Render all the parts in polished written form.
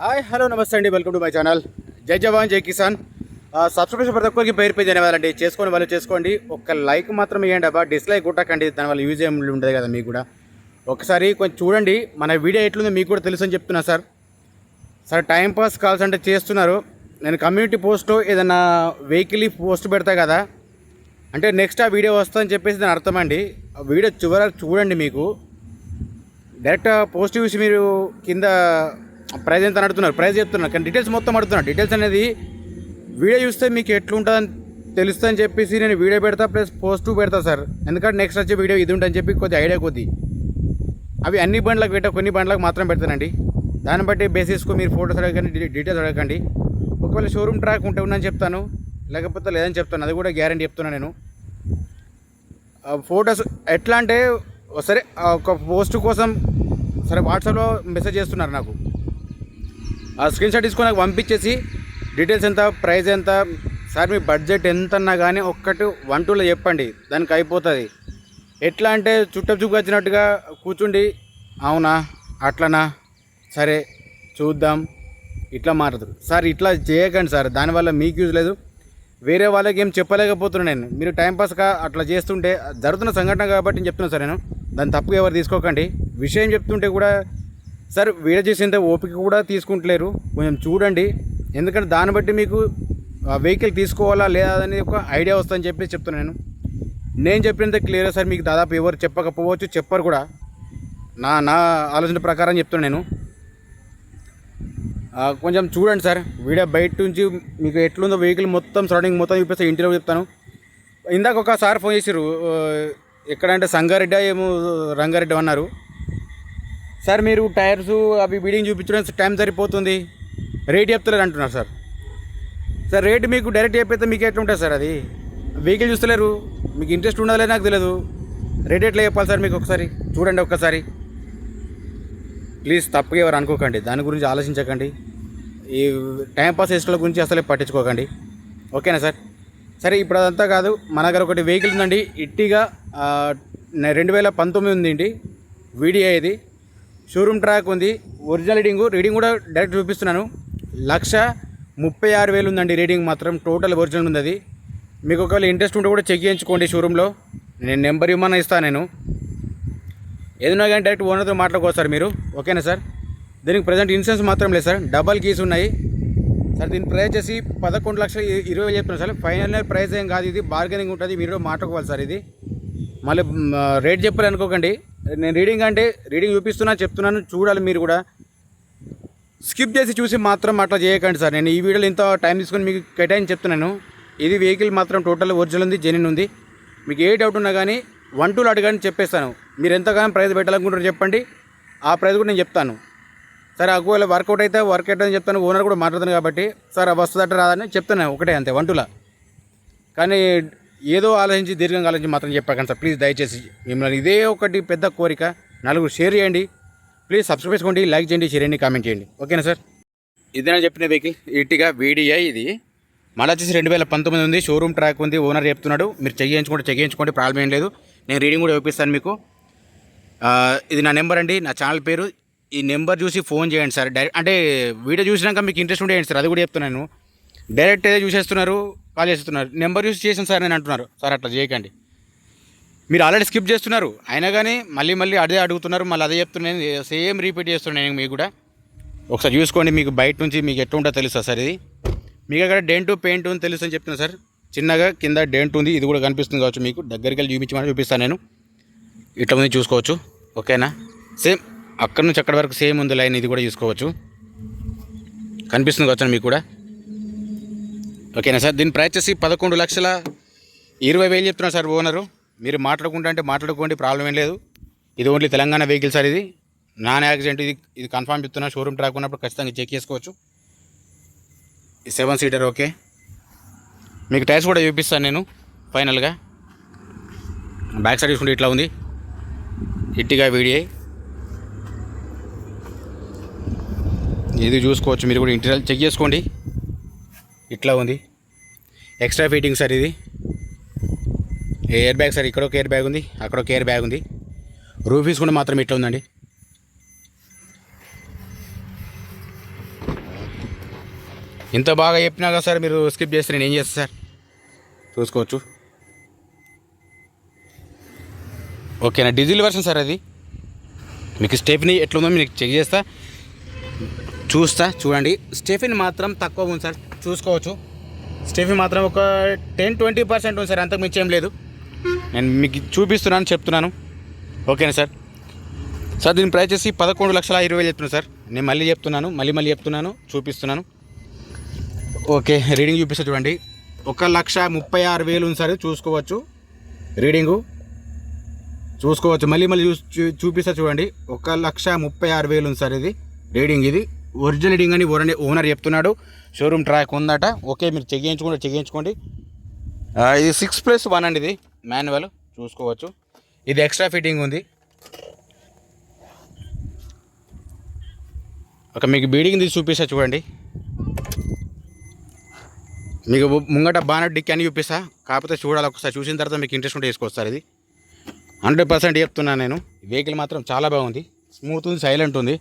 Hi hello నమస్తే అండి, welcome to my channel. జై జవాన్ జై కిసాన్. సబ్స్క్రిప్షన్ ప్రతి ఒక్కరికి పేరు ధన్యవాదాలండి. చేసుకొని వాళ్ళు చేసుకోండి. ఒక లైక్ మాత్రం ఇవ్వండి అబ్బా, డిస్లైక్ కొట్టకండి, దానివల్ల యూజ్ ఏమి ఉంటుంది కదా మీకు కూడా. ఒకసారి కొంచెం చూడండి, మన వీడియో ఎట్లుందో మీకు కూడా తెలుసు అని చెప్తున్నా సార్. టైంపాస్ కాల్స్ అంటే చేస్తున్నారు. నేను కమ్యూనిటీ పోస్ట్ ఏదైనా వెహికల్ పోస్ట్ పెడతా కదా, అంటే నెక్స్ట్ ఆ వీడియో వస్తుందని చెప్పేసి దాని అర్థం అండి. ఆ వీడియో చివరకు చూడండి, మీకు డైరెక్ట్ పోస్ట్ చూసి మీరు కింద ప్రైజ్ ఎంత అడుగుతున్నారు, ప్రైజ్ చెప్తున్నారు, కానీ డీటెయిల్స్ మొత్తం అడుగుతున్నారు. డీటెయిల్స్ అనేది వీడియో చూస్తే మీకు ఎట్లుంటుందని తెలుస్తుందని చెప్పేసి నేను వీడియో పెడతా, ప్లస్ పోస్ట్ పెడతా సార్. ఎందుకంటే నెక్స్ట్ వచ్చే వీడియో ఇది ఉంటుందని చెప్పి కొద్ది ఐడియా కొద్ది. అవి అన్ని బండ్లకు పెట్టా, కొన్ని బండ్లకు మాత్రం పెడతానండి. దాన్ని బట్టి బేసిస్కు మీరు ఫోటోస్ అడగండి, డీటెయిల్స్ అడగండి. ఒకవేళ షోరూమ్ ట్రాక్ ఉంటే ఉందని చెప్తాను, లేకపోతే లేదని చెప్తాను, అది కూడా గ్యారంటీ చెప్తున్నాను నేను. ఫొటోస్ ఎట్లా అంటే సరే ఒక పోస్ట్ కోసం సరే వాట్సాప్లో మెసేజ్ చేస్తున్నారు నాకు, ఆ స్క్రీన్ షాట్ తీసుకొని నాకు పంపించేసి డీటెయిల్స్ ఎంత, ప్రైస్ ఎంత, సార్ మీ బడ్జెట్ ఎంత అన్నా కానీ ఒక్కటి 1-2లో చెప్పండి, దానికి అయిపోతుంది. ఎట్లా అంటే చుట్టూ వచ్చినట్టుగా కూర్చుండి అవునా అట్లనా సరే చూద్దాం ఇట్లా మారుతుంది సార్. ఇట్లా చేయకండి సార్, దానివల్ల మీకు యూజ్ లేదు, వేరే వాళ్ళకి ఏం చెప్పలేకపోతున్నాను నేను. మీరు టైంపాస్గా అట్లా చేస్తుంటే జరుగుతున్న సంఘటన కాబట్టి నేను చెప్తున్నాను సార్. నేను దాన్ని తప్పుగా ఎవరు తీసుకోకండి. విషయం చెప్తుంటే కూడా సార్ వీడియో చేసేంత ఓపిక కూడా తీసుకుంటలేరు, కొంచెం చూడండి. ఎందుకంటే దాన్ని బట్టి మీకు వెహికల్ తీసుకోవాలా లేదా అనేది ఒక ఐడియా వస్తుందని చెప్పి చెప్తున్నాను. నేను చెప్పినంత క్లియర్గా సార్ మీకు దాదాపు ఎవరు చెప్పకపోవచ్చు, చెప్పరు కూడా. నా ఆలోచన ప్రకారం చెప్తున్నాను నేను. కొంచెం చూడండి సార్, వీడియో బయట నుంచి మీకు ఎట్లుందో వెహికల్ మొత్తం సరౌండింగ్ మొత్తం చూపిస్తే ఇంటిలో చెప్తాను. ఇందాక ఒకసారి ఫోన్ చేసారు, ఎక్కడంటే సంగారెడ్డి ఏమో రంగారెడ్డి అన్నారు. సార్ మీరు టైర్స్ అవి బీడింగ్ చూపించడానికి టైం సరిపోతుంది, రేట్ చెప్తలేరు అంటున్నారు సార్. సార్ రేట్ మీకు డైరెక్ట్ చెప్పితే మీకు ఎట్లా ఉంటుంది సార్? అది వెహికల్ చూస్తలేరు, మీకు ఇంట్రెస్ట్ ఉండదులే నాకు తెలియదు. రేట్ ఎట్లా చెప్పాలి సార్ మీకు? ఒకసారి చూడండి ఒక్కసారి ప్లీజ్. తప్పుగా ఎవరు అనుకోకండి, దాని గురించి ఆలోచించకండి. ఈ టైంపాస్ వేస్ట్ల గురించి అసలే పట్టించుకోకండి, ఓకేనా సార్? సరే ఇప్పుడు అదంతా కాదు, మన దగ్గర ఒకటి వెహికల్ ఉందండి, ఇట్టిగా 2019 ఉందండి వీడియో. ఇది షోరూమ్ ట్రాక్ ఉంది, ఒరిజినల్ రీడింగ్ కూడా డైరెక్ట్ చూపిస్తున్నాను. 1,36,000 ఉందండి రీడింగ్ మాత్రం, టోటల్ ఒరిజినల్ ఉంది. అది మీకు ఒకవేళ ఇంట్రెస్ట్ ఉంటే కూడా చెక్ చేయించుకోండి షోరూంలో. నేను నెంబర్ ఇవ్వమని ఇస్తాను నేను, ఏదైనా కానీ డైరెక్ట్ ఓనర్తో మాట్లాడుకోవచ్చు సార్ మీరు, ఓకేనా సార్? దీనికి ప్రజెంట్ ఇన్సూరెన్స్ మాత్రం లేదు సార్, డబల్ కీస్ ఉన్నాయి సార్. దీని ప్రైస్ వచ్చేసి 11,20,000 చెప్తున్నాను సార్. ఫైనల్ ప్రైస్ ఏం కాదు, ఇది బార్గెనింగ్ ఉంటుంది, మీరు మాట్లాడుకోవాలి సార్. ఇది మళ్ళీ రేట్ చెప్పాలి అనుకోకండి. నేను రీడింగ్ చూపిస్తున్నా, చెప్తున్నాను, చూడాలి మీరు కూడా. స్కిప్ చేసి చూసి మాత్రం అట్లా చేయకండి సార్. నేను ఈ వీడియోలో ఇంత టైం తీసుకొని మీకు కేటాయించి చెప్తున్నాను. ఇది వెహికల్ మాత్రం టోటల్ ఒరిజినల్ ఉంది, జెన్యూన్ ఉంది. మీకు ఏ డౌట్ ఉన్నా కానీ 1-2లో అడగని చెప్పేస్తాను. మీరు ఎంతగానో ప్రైస్ పెట్టాలనుకుంటారో చెప్పండి, ఆ ప్రైస్ కూడా నేను చెప్తాను సార్. ఒకవేళ వర్కౌట్ అయితే అని చెప్తాను, ఓనర్ కూడా మాట్లాడుతాను కాబట్టి సార్ వస్తుందట రాదని చెప్తాను, ఒకటే అంతే 1-2లా. కానీ ఏదో ఆలోచించి దీర్ఘంగా ఆలోచించి మాత్రం చెప్పకండి సార్ ప్లీజ్, దయచేసి. మిమ్మల్ని ఇదే ఒకటి పెద్ద కోరిక, నలుగురు షేర్ చేయండి ప్లీజ్, సబ్స్క్రైబ్ చేసుకోండి, లైక్ చేయండి, షేర్ చేయండి, కామెంట్ చేయండి, ఓకేనా సార్? ఇదేనా చెప్పిన వెహికల్ ఇట్టిగా వీడిఐ. ఇది మళ్ళీ వచ్చేసి 2019 ఉంది, షోరూమ్ ట్రాక్ ఉంది, ఓనర్ చెప్తున్నాడు. మీరు చెయ్యించుకోండి, ప్రాబ్లం ఏం లేదు. నేను రీడింగ్ కూడా చూపిస్తాను మీకు. ఇది నా నెంబర్ అండి, నా ఛానల్ పేరు. ఈ నెంబర్ చూసి ఫోన్ చేయండి సార్. అంటే వీడియో చూసినాక మీకు ఇంట్రెస్ట్ ఉంటే చేయండి సార్, అది కూడా చెప్తున్నాను. డైరెక్ట్ ఏదో చూసేస్తున్నారు, కాల్ చేస్తున్నారు, నెంబర్ చూసి చేసాను సార్ నేను అంటున్నారు. సార్ అట్లా చేయకండి, మీరు ఆల్రెడీ స్కిప్ చేస్తున్నారు, అయినా కానీ మళ్ళీ అదే అడుగుతున్నారు, మళ్ళీ అదే చెప్తున్నాను, సేమ్ రిపీట్ చేస్తున్నాను మీకు కూడా. ఒకసారి చూసుకోండి, మీకు బయట నుంచి మీకు ఎట్లా ఉంటుందో తెలుస్తుంది సార్. ఇది మీకు అక్కడ డెంటు పెయింట్ ఉంది తెలుసు అని చెప్తున్నాను సార్. చిన్నగా కింద డెంట్ ఉంది, ఇది కూడా కనిపిస్తుంది కావచ్చు మీకు. దగ్గరికి వెళ్ళి చూపిస్తాను నేను. ఇట్లా ఉంది చూసుకోవచ్చు, ఓకేనా? సేమ్ అక్కడ నుంచి అక్కడ వరకు సేమ్ ఉంది లైన్, ఇది కూడా చూసుకోవచ్చు, కనిపిస్తుంది కావచ్చు మీకు కూడా, ఓకేనా సార్? దీని ప్రైస్ వచ్చి 11,20,000 చెప్తున్నారు సార్ ఓనరు. మీరు మాట్లాడుకుంటా అంటే మాట్లాడుకోండి, ప్రాబ్లం ఏం లేదు. ఇది ఓన్లీ తెలంగాణ వెహికల్ సార్. ఇది నాన్ యాక్సిడెంట్, ఇది కన్ఫర్మ్ చెప్తున్నా. షోరూమ్ ట్రాక్ ఉన్నప్పుడు ఖచ్చితంగా చెక్ చేసుకోవచ్చు. ఈ 7 సీటర్ ఓకే. మీకు టైర్స్ కూడా చూపిస్తాను నేను ఫైనల్గా. బ్యాక్ సైడ్ చూసుకుంటే ఇట్లా ఉంది, ఇట్టిగా వీడియో. ఇది చూసుకోవచ్చు మీరు కూడా, ఇంటీరియర్ చెక్ చేసుకోండి, ఇట్లా ఉంది. Extra fitting sir. ఇది ఎయిర్ బ్యాగ్ సార్, ఇక్కడ ఒక ఎయిర్ బ్యాగ్ ఉంది, అక్కడ ఒక ఎయిర్ బ్యాగ్ ఉంది. రూఫీస్ కూడా మాత్రం ఇట్లా ఉందండి. ఇంత బాగా చెప్పినా కదా సార్ మీరు స్కిప్ చేస్తే నేను ఏం చేస్తాను సార్? చూసుకోవచ్చు. ఓకేనా, డీజిల్ వర్షన్ సార్ అది. మీకు స్టెఫినీ ఎట్లుందో మీకు చెక్ చేస్తా, చూడండి. స్టెఫిన్ మాత్రం తక్కువ ఉంది సార్, చూసుకోవచ్చు. స్టెఫిన్ మాత్రం ఒక 10-20% ఉంది సార్, అంతకు మించి ఏం లేదు. నేను మీకు చూపిస్తున్నాను, చెప్తున్నాను. ఓకేనా సార్? సార్ దీని ప్రైస్ వచ్చి 11,20,000 చెప్తున్నాను సార్. నేను మళ్ళీ చెప్తున్నాను, మళ్ళీ చెప్తున్నాను, చూపిస్తున్నాను. ఓకే, రీడింగ్ చూపిస్తా చూడండి. 1,36,000 ఉంది సార్, చూసుకోవచ్చు. రీడింగు చూసుకోవచ్చు, మళ్ళీ చూపిస్తా చూడండి. 1,36,000 ఉంది సార్ ఇది రీడింగ్. ఇది ఒరిజినల్ రీడింగ్ అని ఓనర్ చెప్తున్నాడు. షోరూమ్ ట్రాక్ ఉందట. ఓకే, మీరు చెక్ చేయించుకోండి. ఇది 6+1 అండి, ఇది మాన్యువల్, చూసుకోవచ్చు. ఇది ఎక్స్ట్రా ఫిట్టింగ్ ఉంది. ఒక మీకు బీడింగ్ తీసి చూపిస్తా చూడండి. మీకు ముంగట బానట్ డిక్కి అని చూపిస్తా, కాకపోతే చూడాలి ఒకసారి. చూసిన తర్వాత మీకు ఇంట్రెస్ట్ ఉంటే వేసుకొస్తారు. ఇది 100% చెప్తున్నాను నేను. వెహికల్ మాత్రం చాలా బాగుంది, స్మూత్ ఉంది, సైలెంట్ ఉంది.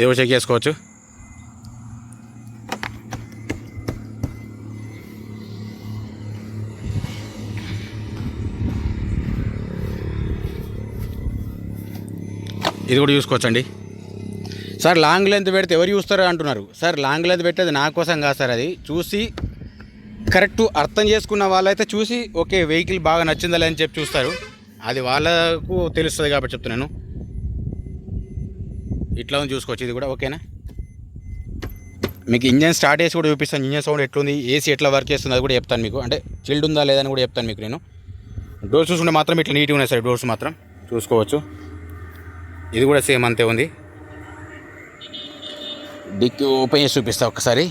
ఏదో చెక్ చేసుకోవచ్చు. ఇది కూడా చూసుకోవచ్చండి సార్. లాంగ్ లెంత్ పెడితే ఎవరు చూస్తారో అంటున్నారు సార్. లాంగ్ లెంత్ పెట్టేది నా కోసం కాదు సార్, అది చూసి కరెక్ట్ అర్థం చేసుకున్న వాళ్ళైతే చూసి ఓకే వెహికల్ బాగా నచ్చిందా అని చెప్పి చూస్తారు. అది వాళ్ళకు తెలుస్తుంది కాబట్టి చెప్తున్నాను. ఇట్లా ఉంది, చూసుకోవచ్చు. ఇది కూడా ఓకేనా. మీకు ఇంజన్ స్టార్ట్ చేసి కూడా చూపిస్తాను. ఇంజన్ సౌండ్ ఎట్లుంది, ఏసీ ఎట్లా వర్క్ చేస్తుంది అది కూడా చెప్తాను మీకు. అంటే చిల్డ్ ఉందా లేదని కూడా చెప్తాను మీకు నేను. డోర్స్ చూసుకుంటే మాత్రం ఇట్లా నీట్గా ఉన్నాయి సార్, డోర్స్ మాత్రం చూసుకోవచ్చు. ఇది కూడా సేమ్ అంతే ఉంది. డిక్కీ ఓపెన్ చేసి చూపిస్తా ఒకసారి.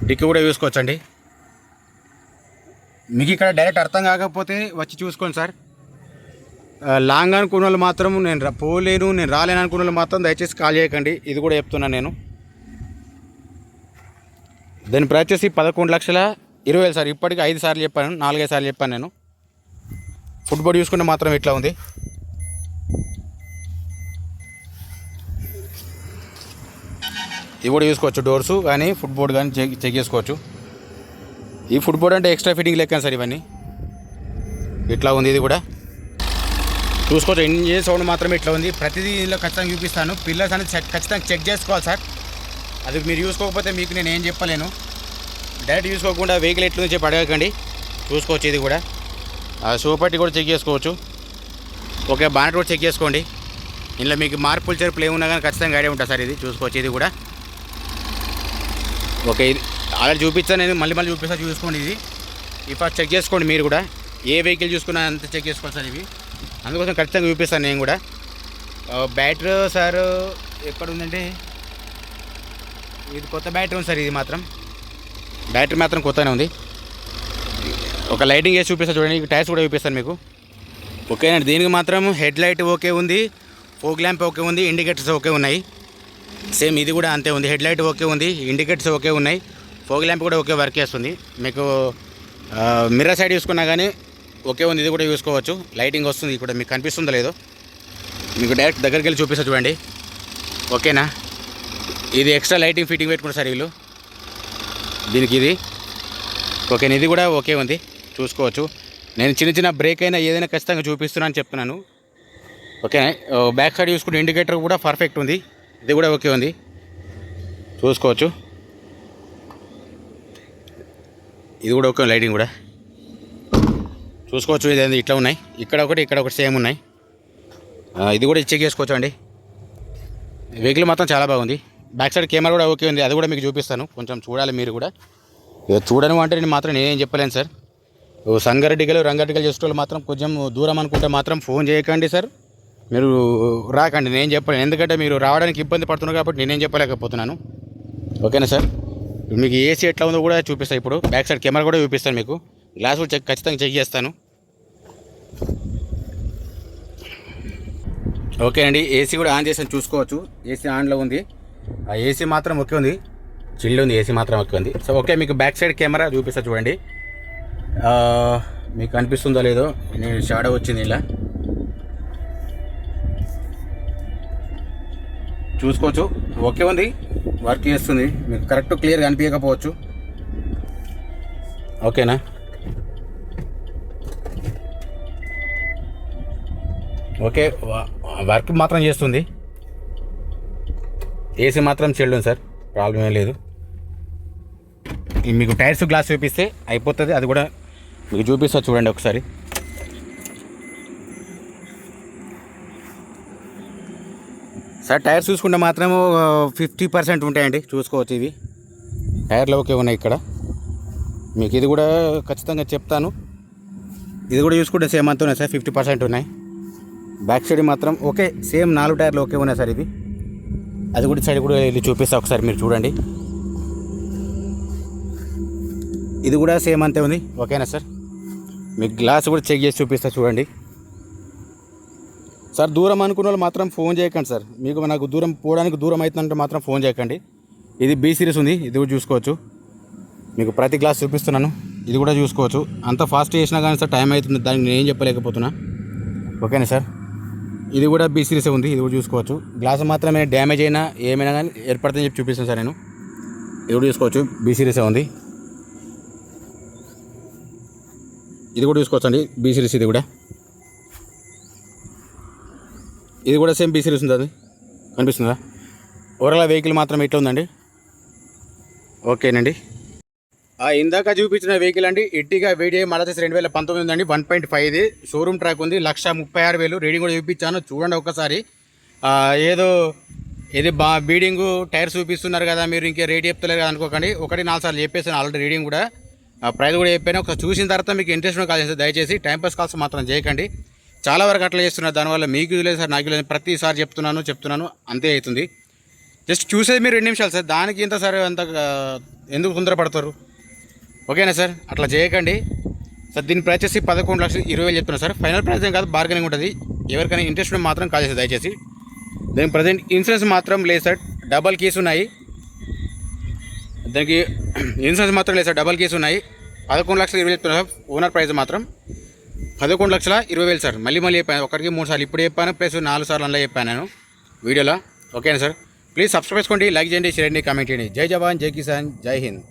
డిక్కీ కూడా చూసుకోవచ్చండి. మీకు ఇక్కడ డైరెక్ట్ అర్థం కాకపోతే వచ్చి చూసుకోండి సార్. లాంగ్ అనుకున్న వాళ్ళు మాత్రం నేను పోలేను, నేను రాలేను అనుకున్న వాళ్ళు మాత్రం దయచేసి కాల్ చేయకండి. ఇది కూడా చెప్తున్నాను నేను. దాని ప్రైస్ వచ్చేసి 11,20,000 సార్. ఇప్పటికి 5 సార్లు చెప్పాను, 4-5 సార్లు చెప్పాను నేను. ఫుట్బోర్డ్ చూసుకుంటే మాత్రం ఇట్లా ఉంది. ఇవి కూడా చూసుకోవచ్చు, డోర్సు కానీ ఫుట్బోర్డ్ కానీ చెక్ చేసుకోవచ్చు. ఈ ఫుట్బోర్డ్ అంటే ఎక్స్ట్రా ఫిట్టింగ్ లెక్క సార్. ఇవన్నీ ఇట్లా ఉంది. ఇది కూడా చూసుకోవచ్చు. ఇంజిన్ సౌండ్ మాత్రం ఇట్లా ఉంది. ప్రతిదీ ఇందులో ఖచ్చితంగా చూపిస్తాను. పిల్లర్స్ అనేది ఖచ్చితంగా చెక్ చేసుకోవాలి సార్. అది మీరు చూసుకోకపోతే మీకు నేను ఏం చెప్పలేను. డైరెక్ట్ చూసుకోకుండా వెహికల్ ఎట్లుంది చెప్పి అడగకండి. చూసుకోవచ్చు. ఇది కూడా సూపర్టీ కూడా చెక్ చేసుకోవచ్చు. ఓకే, బానెట్ కూడా చెక్ చేసుకోండి. ఇందులో మీకు మార్పులు చెరుపులు ఏమున్నా కానీ ఖచ్చితంగా ఐడియా ఉంటుంది సార్. ఇది చూసుకోవచ్చు. ఇది కూడా ఓకే. ఇది ఆల్రెడీ చూపించాను నేను, మళ్ళీ చూసుకోండి. ఇది ఫస్ట్ చెక్ చేసుకోండి మీరు కూడా. ఏ వెహికల్ చూసుకున్నా అంత చెక్ చేసుకోవాలి సార్ ఇవి. అందుకోసం ఖచ్చితంగా చూపిస్తాను నేను కూడా. బ్యాటరీ సార్ ఎక్కడ ఉందంటే ఇది కొత్త బ్యాటరీ ఉంది సార్. ఇది మాత్రం బ్యాటరీ మాత్రం కొత్తనే ఉంది. ఒక లైటింగ్ వేసి చూపిస్తాను చూడండి. టైర్స్ కూడా చూపిస్తాను మీకు. ఓకేనండి. దీనికి మాత్రం హెడ్ లైట్ ఓకే ఉంది, ఫోగ్ ల్యాంప్ ఓకే ఉంది, ఇండికేటర్స్ ఓకే ఉన్నాయి. సేమ్ ఇది కూడా అంతే ఉంది. హెడ్ లైట్ ఓకే ఉంది, ఇండికేటర్స్ ఓకే ఉన్నాయి, ఫోగ్ ల్యాంప్ కూడా ఓకే వర్క్ చేస్తుంది. మీకు మిర్రర్ సైడ్ చూసుకున్నా కానీ ఓకే ఉంది. ఇది కూడా చూసుకోవచ్చు. లైటింగ్ వస్తుంది ఇక్కడ, మీకు కనిపిస్తుందో లేదో. మీకు డైరెక్ట్ దగ్గరికి వెళ్ళి చూపిస్తా చూడండి. ఓకేనా. ఇది ఎక్స్ట్రా లైటింగ్ ఫిట్టింగ్ పెట్టుకున్నారు సార్ వీళ్ళు దీనికి. ఇది ఓకేనా. ఇది కూడా ఓకే ఉంది, చూసుకోవచ్చు. నేను చిన్న బ్రేక్ అయినా ఏదైనా ఖచ్చితంగా చూపిస్తున్నాను చెప్తున్నాను. ఓకేనా. బ్యాక్ సైడ్ చూసుకుంటే ఇండికేటర్ కూడా పర్ఫెక్ట్ ఉంది. ఇది కూడా ఓకే ఉంది, చూసుకోవచ్చు. ఇది కూడా ఓకే, లైటింగ్ కూడా చూసుకోవచ్చు. ఇది ఇట్లా ఉన్నాయి, ఇక్కడ ఒకటి సేమ్ ఉన్నాయి. ఇది కూడా చెక్ చేసుకోవచ్చు అండి. వెహికల్ మాత్రం చాలా బాగుంది. బ్యాక్ సైడ్ కెమెరా కూడా ఓకే ఉంది, అది కూడా మీకు చూపిస్తాను. కొంచెం చూడాలి మీరు కూడా. చూడను అంటే నేను మాత్రం నేనేం చెప్పలేను సార్. రంగారెడ్డిగలు చేసేటోళ్ళు మాత్రం కొంచెం దూరం అనుకుంటే మాత్రం ఫోన్ చేయకండి సార్. మీరు రాకండి, నేను చెప్పలేను. ఎందుకంటే మీరు రావడానికి ఇబ్బంది పడుతున్నారు కాబట్టి నేనేం చెప్పలేకపోతున్నాను. ఓకేనా సార్. మీకు ఏసీ ఎట్లా ఉందో కూడా చూపిస్తాను. ఇప్పుడు బ్యాక్ సైడ్ కెమెరా కూడా చూపిస్తాను మీకు. గ్లాస్ కూడా ఖచ్చితంగా చెక్ చేస్తాను. ఓకే అండి. ఏసీ కూడా ఆన్ చేసాను, చూసుకోవచ్చు. ఏసీ ఆన్లో ఉంది. ఆ ఏసీ మాత్రం ఓకే ఉంది, చిల్డ్ ఉంది. ఏసీ మాత్రం ఓకే ఉంది. సో ఓకే, మీకు బ్యాక్ సైడ్ కెమెరా చూపిస్తా చూడండి. మీకు కనిపిస్తుందో లేదో, నేను షాడో వచ్చింది ఇలా. చూసుకోవచ్చు. ఓకే ఉంది, వర్క్ చేస్తుంది. మీకు కరెక్ట్ క్లియర్గా అనిపించకపోవచ్చు. ఓకేనా? ఓకే, వర్క్ మాత్రం చేస్తుంది. ఏసీ మాత్రం చెల్లు సార్, ప్రాబ్లం ఏం లేదు. మీకు టైర్స్ గ్లాస్ చూపిస్తే అయిపోతుంది. అది కూడా మీకు చూపిస్తా చూడండి ఒకసారి. సార్ టైర్స్ చూసుకుంటే మాత్రం 50% ఉంటాయండి, చూసుకోవచ్చు. ఇవి టైర్లు ఓకే ఉన్నాయి ఇక్కడ. మీకు ఇది కూడా ఖచ్చితంగా చెప్తాను. ఇది కూడా చూసుకుంటే సేమ్ అంత ఉన్నాయి సార్, 50% ఉన్నాయి. బ్యాక్ సైడ్ మాత్రం ఓకే, సేమ్ 4 టైర్లు ఓకే ఉన్నాయి సార్. ఇవి అది కూడా సైడ్ కూడా వెళ్ళి చూపిస్తా ఒకసారి, మీరు చూడండి. ఇది కూడా సేమ్ అంతే ఉంది. ఓకేనా సార్? మీకు గ్లాస్ కూడా చెక్ చేసి చూపిస్తా చూడండి సార్. దూరం అనుకున్న వాళ్ళు మాత్రం ఫోన్ చేయకండి సార్. మీకు నాకు దూరం పోవడానికి దూరం అవుతుందంటే మాత్రం ఫోన్ చేయకండి. ఇది బి సిరీస్ ఉంది, ఇది కూడా చూసుకోవచ్చు. మీకు ప్రతి గ్లాస్ చూపిస్తున్నాను, ఇది కూడా చూసుకోవచ్చు. అంత ఫాస్ట్ చేసినా కానీ సార్ టైం అవుతుంది, దానికి నేను ఏం చెప్పలేకపోతున్నా. ఓకేనా సార్? ఇది కూడా బి సిరీస్ ఉంది, ఇది కూడా చూసుకోవచ్చు. గ్లాస్ మాత్రమే డ్యామేజ్ అయినా ఏమైనా కానీ ఏర్పడుతుందని చెప్పి చూపిస్తాను సార్ నేను. ఇది కూడా చూసుకోవచ్చు, బి సిరీస్ ఉంది. ఇది కూడా చూసుకోవచ్చు అండి, బి సిరీస్. ఇది కూడా సేమ్ బి సిరీస్ ఉంది. అది కనిపిస్తుందా? ఓవరాల్ వెహికల్ మాత్రం ఇట్లా ఉందండి. ఓకేనండి. ఇందాక చూపించిన వెహికల్ అండి ఎట్టిగా VDI మారుతి 2019 ఉందండి. 1.5 షోరూమ్ ట్రాక్ ఉంది. 1,36,000 రీడింగ్ కూడా చూపించాను, చూడండి ఒకసారి. ఏదో ఇది బీడింగ్ టైర్స్ చూపిస్తున్నారు కదా, మీరు ఇంకే రేట్ చెప్తలేరు కదా అనుకోకండి. 1-4 సార్లు చెప్పేసాను ఆల్రెడీ, రీడింగ్ కూడా ప్రైస్ కూడా చెప్పాను. ఒకసారి చూసిన తర్వాత మీకు ఇంట్రెస్ట్ కాల్ చేస్తే దయచేసి టైంపాస్ కాల్స్ మాత్రం చేయకండి. చాలా వరకు అట్లా చేస్తున్నారు, దానివల్ల మీకు లేదు సార్, నాకు లేదు. ప్రతిసారి చెప్తున్నాను అంతే అవుతుంది. జస్ట్ చూసేది మీరు 2 నిమిషాలు సార్, దానికి ఇంత సార్ అంత ఎందుకు తొందరపడతారు? ఓకేనా సార్? అట్లా చేయకండి సార్. దీని ప్రైస్ వచ్చి 11,20,000 చెప్తున్నారు సార్. ఫైనల్ ప్రైస్ ఏం కాదు, బార్గెనింగ్ ఉంటుంది. ఎవరికైనా ఇంట్రెస్ట్ మాత్రం కాల్ చేస్తారు దయచేసి. దానికి ప్రజెంట్ ఇన్సూరెన్స్ మాత్రం లేదు సార్, డబల్ కీస్ ఉన్నాయి. దానికి ఇన్సూరెన్స్ మాత్రం లేదు సార్, డబల్ కీస్ ఉన్నాయి. 11,20,000 చెప్తున్నారు సార్. ఓనర్ ప్రైస్ మాత్రం 11,20,000 సార్. మళ్ళీ చెప్పాను, 1-3 సార్లు ఇప్పుడు చెప్పాను, ప్లస్ 4 సార్లు అందులో చెప్పాను నేను వీడియోలో. ఓకేనా సార్? ప్లీజ్ సబ్స్క్రైబ్ చేసుకోండి, లైక్ చేయండి, షేర్ చేయండి, కామెంట్ చేయండి. జై జవాన్, జై కిసాన్, జై హింద్.